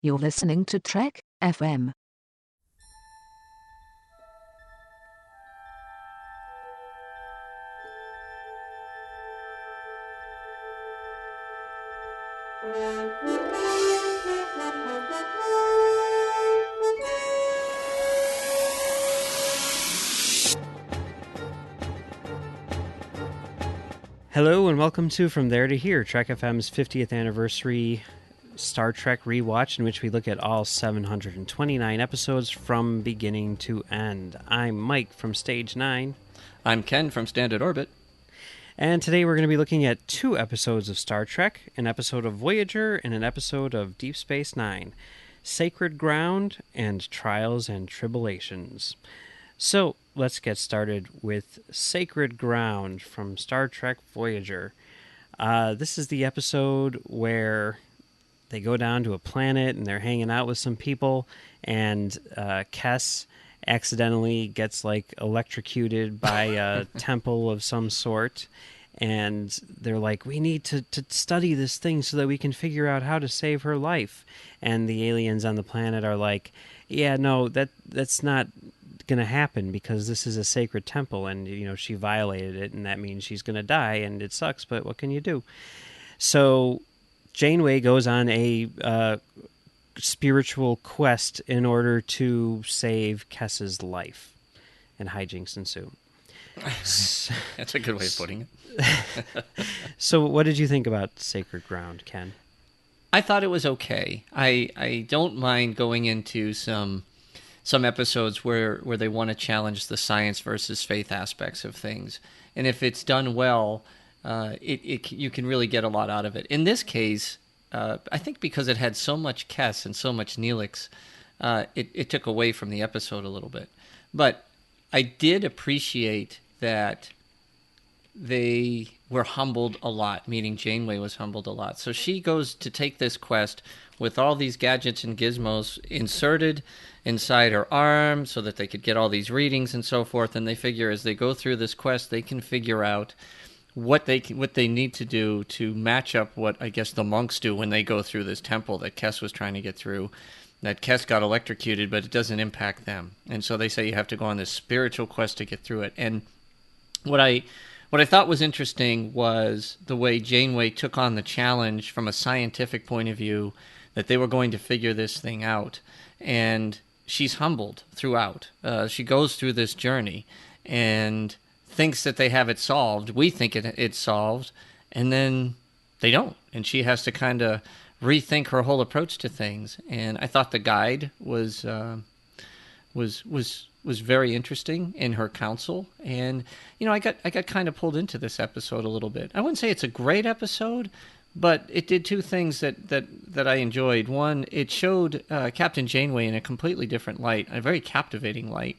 You're listening to Trek FM. Hello and welcome to From There to Here, Trek FM's 50th anniversary Star Trek rewatch, in which we look at all 729 episodes from beginning to end. I'm Mike from Stage 9. I'm Ken from Standard Orbit. And today we're going to be looking at 2 episodes of Star Trek, an episode of Voyager and an episode of Deep Space Nine, Sacred Ground and Trials and Tribble-ations. So, let's get started with Sacred Ground from Star Trek Voyager. This is the episode where they go down to a planet and they're hanging out with some people, and Kes accidentally gets electrocuted by a temple of some sort, and they're like, we need to study this thing so that we can figure out how to save her life. And the aliens on the planet are like, yeah, no, that's not going to happen because this is a sacred temple, and she violated it, and that means she's going to die, and it sucks, but what can you do? So Janeway goes on a spiritual quest in order to save Kes's life, and hijinks ensue. That's a good way of putting it. So what did you think about Sacred Ground, Ken? I thought it was okay. I don't mind going into some episodes where they want to challenge the science versus faith aspects of things. And if it's done well, you can really get a lot out of it. In this case, I think because it had so much Kes and so much Neelix, it took away from the episode a little bit. But I did appreciate that they were humbled a lot, meaning Janeway was humbled a lot. So she goes to take this quest with all these gadgets and gizmos inserted inside her arm so that they could get all these readings and so forth, and they figure as they go through this quest, they can figure out what they need to do to match up what I guess the monks do when they go through this temple that Kes was trying to get through. That Kes got electrocuted, but it doesn't impact them. And so they say you have to go on this spiritual quest to get through it. And what I thought was interesting was the way Janeway took on the challenge from a scientific point of view, that they were going to figure this thing out. And she's humbled throughout. She goes through this journey and thinks that they have it solved. We think it's solved, and then they don't. And she has to kind of rethink her whole approach to things. And I thought the guide was very interesting in her counsel. And I got kind of pulled into this episode a little bit. I wouldn't say it's a great episode, but it did 2 things that I enjoyed. One, it showed Captain Janeway in a completely different light, a very captivating light.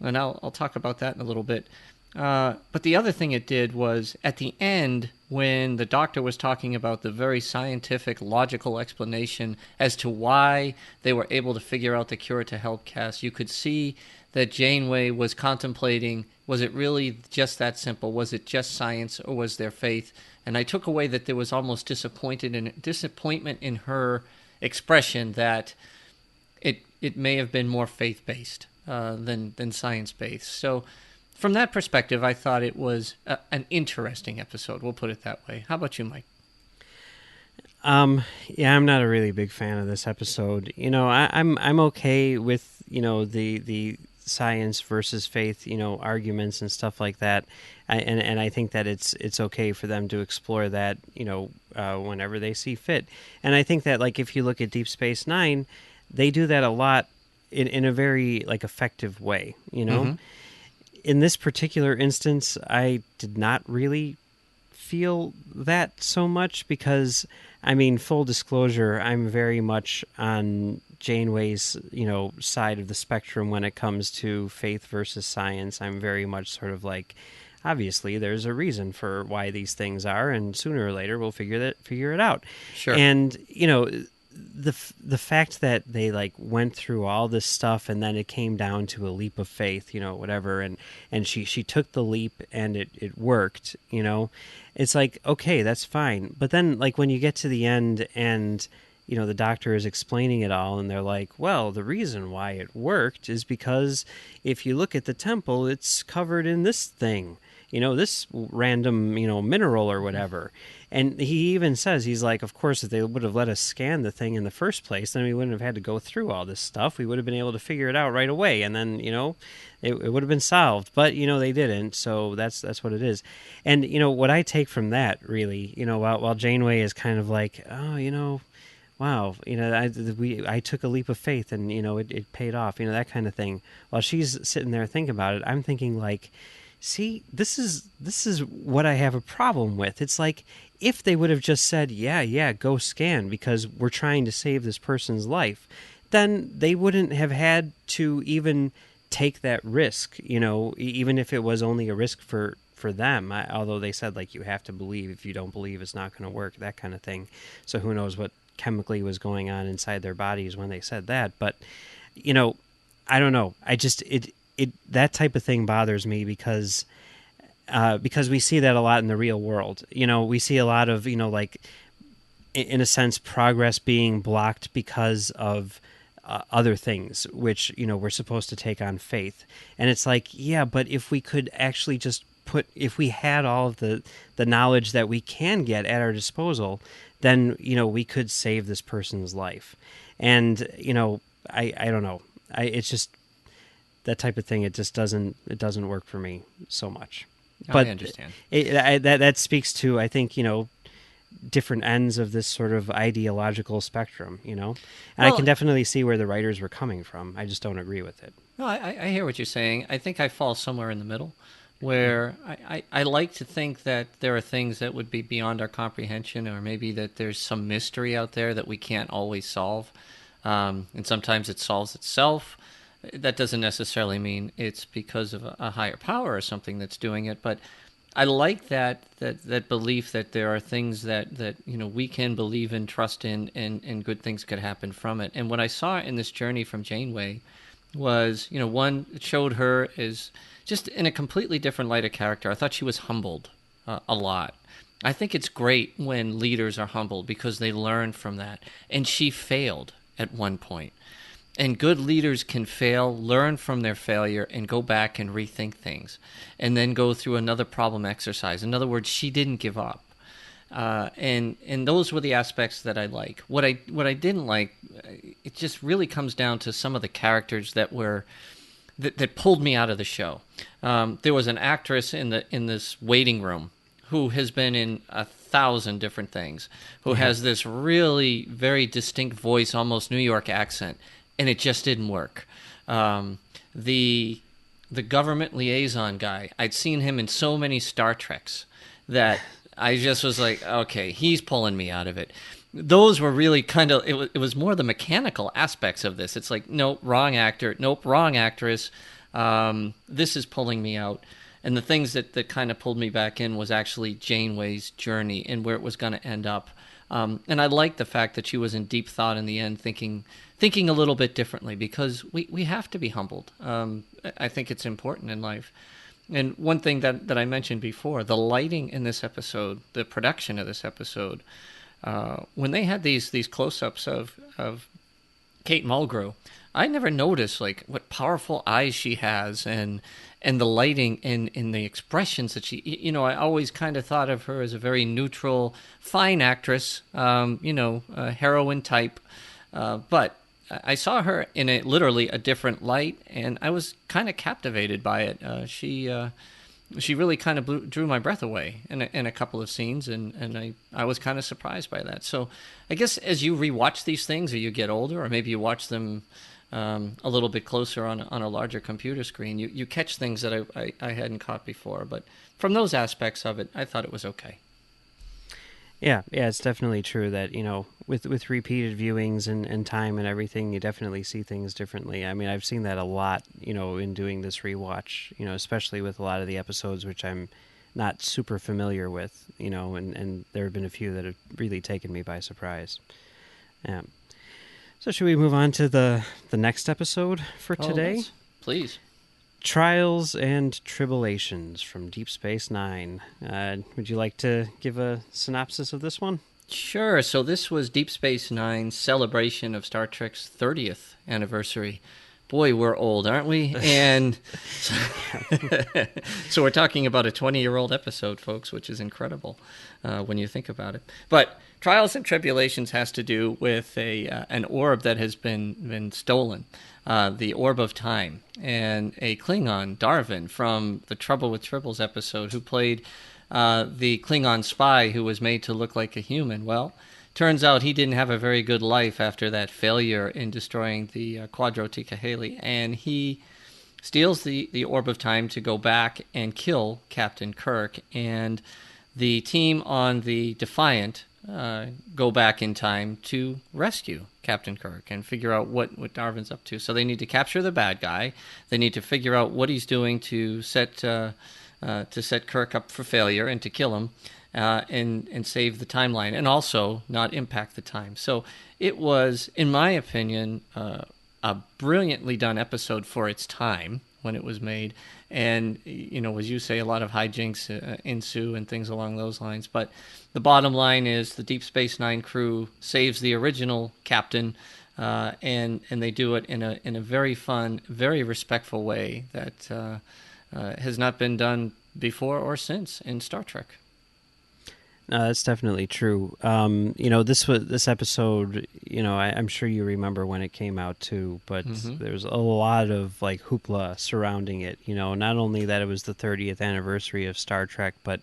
And I'll talk about that in a little bit. But the other thing it did was, at the end, when the doctor was talking about the very scientific, logical explanation as to why they were able to figure out the cure to help Kes, you could see that Janeway was contemplating, was it really just that simple? Was it just science, or was there faith? And I took away that there was almost disappointment in her expression that it may have been more faith-based than science-based. So from that perspective, I thought it was an interesting episode. We'll put it that way. How about you, Mike? Yeah, I'm not a really big fan of this episode. I'm okay with the science versus faith arguments and stuff like that, and I think that it's okay for them to explore that whenever they see fit. And I think that if you look at Deep Space Nine, they do that a lot in a very effective way. Mm-hmm. In this particular instance, I did not really feel that so much because, full disclosure, I'm very much on Janeway's, side of the spectrum when it comes to faith versus science. I'm very much sort of obviously there's a reason for why these things are, and sooner or later we'll figure it out. Sure. And, the fact that they went through all this stuff and then it came down to a leap of faith, whatever, and she took the leap and it worked, it's okay, that's fine. But then when you get to the end and the doctor is explaining it all, and they're like, well, the reason why it worked is because if you look at the temple, it's covered in this thing, this random, mineral or whatever. And he even says, he's like, of course, if they would have let us scan the thing in the first place, then we wouldn't have had to go through all this stuff. We would have been able to figure it out right away. And then, it would have been solved. But, they didn't. So that's what it is. And, what I take from that, really, while Janeway is kind of like, oh, wow, I took a leap of faith and, it paid off, that kind of thing. While she's sitting there thinking about it, I'm thinking like, see, this is what I have a problem with. It's like, if they would have just said, yeah, go scan because we're trying to save this person's life, then they wouldn't have had to even take that risk, even if it was only a risk for them. Although they said, like, you have to believe. If you don't believe, it's not going to work, that kind of thing. So who knows what chemically was going on inside their bodies when they said that. But, I don't know. I just, that type of thing bothers me because we see that a lot in the real world. We see a lot of, like, in a sense, progress being blocked because of other things, which, we're supposed to take on faith. And it's like, yeah, but if we could actually just if we had all of the knowledge that we can get at our disposal, then, we could save this person's life. And, I don't know. It's just that type of thing. It just doesn't work for me so much. But I understand. That speaks to, I think, different ends of this sort of ideological spectrum, And I can definitely see where the writers were coming from. I just don't agree with it. No, I hear what you're saying. I think I fall somewhere in the middle, where I like to think that there are things that would be beyond our comprehension, or maybe that there's some mystery out there that we can't always solve. And sometimes it solves itself. That doesn't necessarily mean it's because of a higher power or something that's doing it, but I like that belief that there are things that we can believe in, trust in, and good things could happen from it. And what I saw in this journey from Janeway was, one, it showed her as just in a completely different light of character. I thought she was humbled a lot. I think it's great when leaders are humbled because they learn from that. And she failed at one point. And good leaders can fail, learn from their failure, and go back and rethink things, and then go through another problem exercise. In other words, she didn't give up, and those were the aspects that I like. What I didn't like, it just really comes down to some of the characters that pulled me out of the show. There was an actress in this waiting room who has been in 1,000 different things, who has this really very distinct voice, almost New York accent. And it just didn't work. The government liaison guy, I'd seen him in so many Star Treks that I just was like, okay, he's pulling me out of it. Those were really kind of, it was more the mechanical aspects of this. It's like, nope, wrong actor, nope, wrong actress. This is pulling me out. And the things that kind of pulled me back in was actually Janeway's journey and where it was going to end up. And I like the fact that she was in deep thought in the end, thinking a little bit differently, because we have to be humbled. I think it's important in life. And one thing that I mentioned before, the lighting in this episode, the production of this episode, when they had these close-ups of Kate Mulgrew, I never noticed like what powerful eyes she has and the lighting and the expressions that she, I always kind of thought of her as a very neutral, fine actress, a heroine type. But I saw her in literally a different light, and I was kind of captivated by it. She really kind of drew my breath away in a couple of scenes, and I was kind of surprised by that. So I guess as you rewatch these things, or you get older, or maybe you watch them a little bit closer on a larger computer screen, you catch things that I hadn't caught before. But from those aspects of it, I thought it was okay. Yeah, it's definitely true that, with repeated viewings and time and everything, you definitely see things differently. I mean, I've seen that a lot, in doing this rewatch, especially with a lot of the episodes which I'm not super familiar with, and there have been a few that have really taken me by surprise. Yeah. So should we move on to the next episode for today? Yes, please. Trials and Tribble-ations from Deep Space Nine. Would you like to give a synopsis of this one? Sure. So this was Deep Space Nine's celebration of Star Trek's 30th anniversary. Boy, we're old, aren't we? And so we're talking about a 20-year-old episode, folks, which is incredible when you think about it. But Trials and Tribble-ations has to do with an orb that has been stolen, the Orb of Time, and a Klingon, Darwin, from the Trouble with Tribbles episode, who played the Klingon spy who was made to look like a human. Well, turns out he didn't have a very good life after that failure in destroying the Quadro Tikaheli, and he steals the Orb of Time to go back and kill Captain Kirk, and the team on the Defiant go back in time to rescue Captain Kirk and figure out what Darwin's up to. So they need to capture the bad guy. They need to figure out what he's doing to set Kirk up for failure and to kill him. And save the timeline, and also not impact the time. So it was, in my opinion, a brilliantly done episode for its time when it was made. And, as you say, a lot of hijinks ensue and things along those lines. But the bottom line is the Deep Space Nine crew saves the original captain, and they do it in a very fun, very respectful way that has not been done before or since in Star Trek. No, that's definitely true. This episode, I'm sure you remember when it came out too, but there's a lot of like hoopla surrounding it. Not only that it was the 30th anniversary of Star Trek, but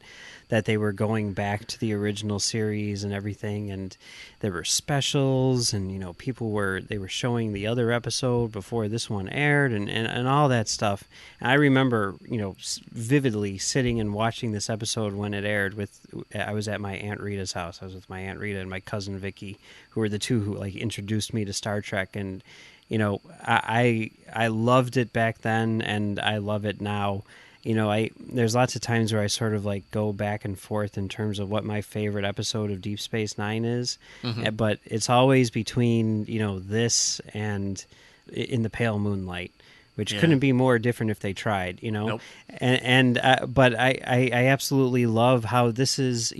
that they were going back to the original series and everything, and there were specials, and they were showing the other episode before this one aired, and all that stuff. And I remember vividly sitting and watching this episode when it aired. I was at my Aunt Rita's house. I was with my Aunt Rita and my cousin Vicky, who were the two who like introduced me to Star Trek, and I loved it back then, and I love it now. There's lots of times where I sort of like go back and forth in terms of what my favorite episode of Deep Space Nine is, but it's always between this and In the Pale Moonlight, which couldn't be more different if they tried. Nope. But I absolutely love how this is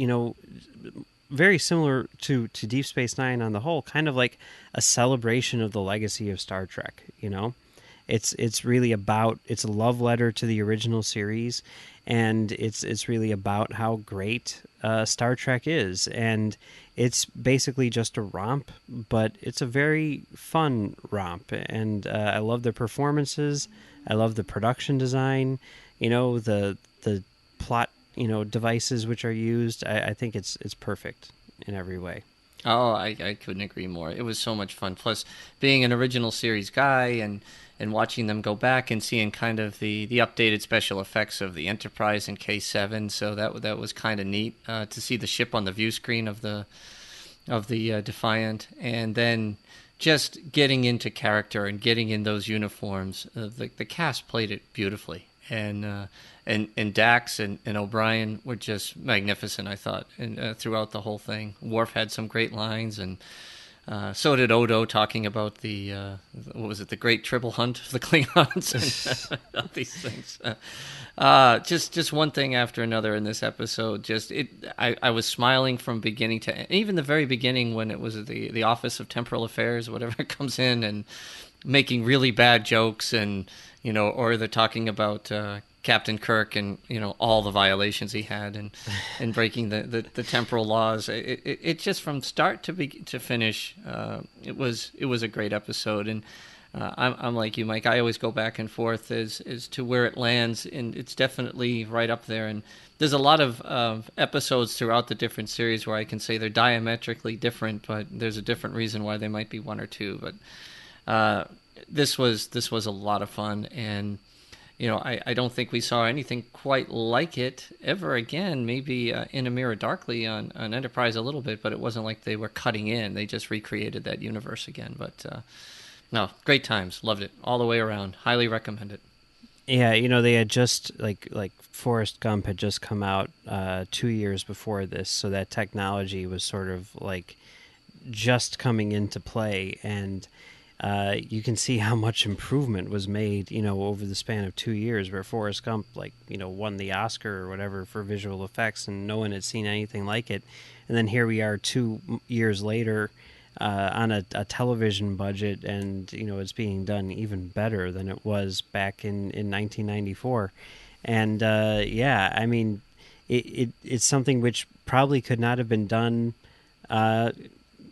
very similar to Deep Space Nine on the whole, kind of like a celebration of the legacy of Star Trek. It's really about, it's a love letter to the original series, and it's really about how great Star Trek is, and it's basically just a romp, but it's a very fun romp, and I love the performances, I love the production design, the plot devices which are used. I think it's perfect in every way. Oh, I couldn't agree more. It was so much fun. Plus, being an original series guy and watching them go back and seeing kind of the updated special effects of the Enterprise and K7, so that was kind of neat to see the ship on the view screen of the Defiant, and then just getting into character and getting in those uniforms. The cast played it beautifully, and Dax and O'Brien were just magnificent, I thought, and throughout the whole thing. Worf had some great lines, and so did Odo, talking about the Great Tribble Hunt of the Klingons and all these things. Just one thing after another in this episode. I was smiling from beginning to end. Even the very beginning when it was the Office of Temporal Affairs, whatever, comes in and making really bad jokes, and or they're talking about Captain Kirk and all the violations he had and breaking the temporal laws. It just from start to finish, it was a great episode. And I'm like you, Mike. I always go back and forth as to where it lands, and it's definitely right up there. And there's a lot of episodes throughout the different series where I can say they're diametrically different, but there's a different reason why they might be one or two. But this was a lot of fun, and I don't think we saw anything quite like it ever again. Maybe In a Mirror Darkly on Enterprise a little bit, but it wasn't like they were cutting in. They just recreated that universe again. But no, great times. Loved it all the way around. Highly recommend it. Yeah, they had just like Forrest Gump had just come out 2 years before this, so that technology was sort of like just coming into play, and you can see how much improvement was made, over the span of 2 years, where Forrest Gump, won the Oscar or whatever for visual effects, and no one had seen anything like it. And then here we are 2 years later on a television budget, and, it's being done even better than it was back in 1994. And, it's something which probably could not have been done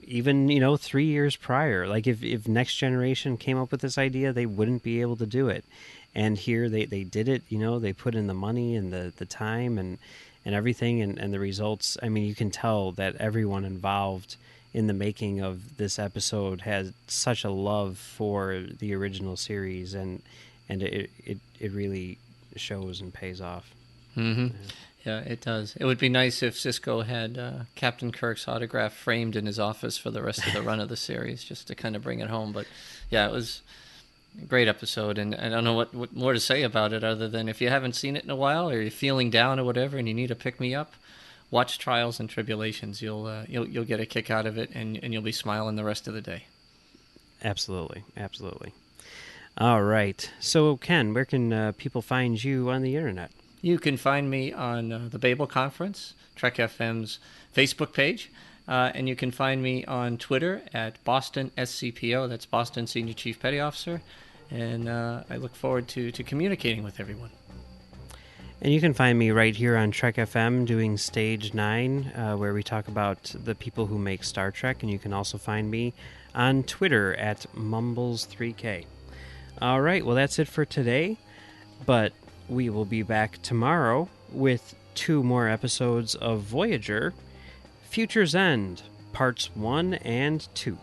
even 3 years prior. Like if Next Generation came up with this idea, they wouldn't be able to do it. And here they did it. They put in the money and the time and everything, and the results. I mean, you can tell that everyone involved in the making of this episode has such a love for the original series, and it really shows and pays off. Mm-hmm. Yeah, it does. It would be nice if Sisko had Captain Kirk's autograph framed in his office for the rest of the run of the series, just to kind of bring it home. But yeah, it was a great episode, and I don't know what more to say about it other than if you haven't seen it in a while, or you're feeling down or whatever, and you need a pick-me-up, watch Trials and Tribble-ations. You'll get a kick out of it, and you'll be smiling the rest of the day. Absolutely. All right. So, Ken, where can people find you on the internet? You can find me on the Babel Conference, Trek FM's Facebook page, and you can find me on Twitter at Boston SCPO, that's Boston Senior Chief Petty Officer, and I look forward to communicating with everyone. And you can find me right here on Trek FM doing Stage 9, where we talk about the people who make Star Trek, and you can also find me on Twitter at Mumbles3K. All right, well, that's it for today, but we will be back tomorrow with 2 more episodes of Voyager, Future's End, Parts 1 and 2.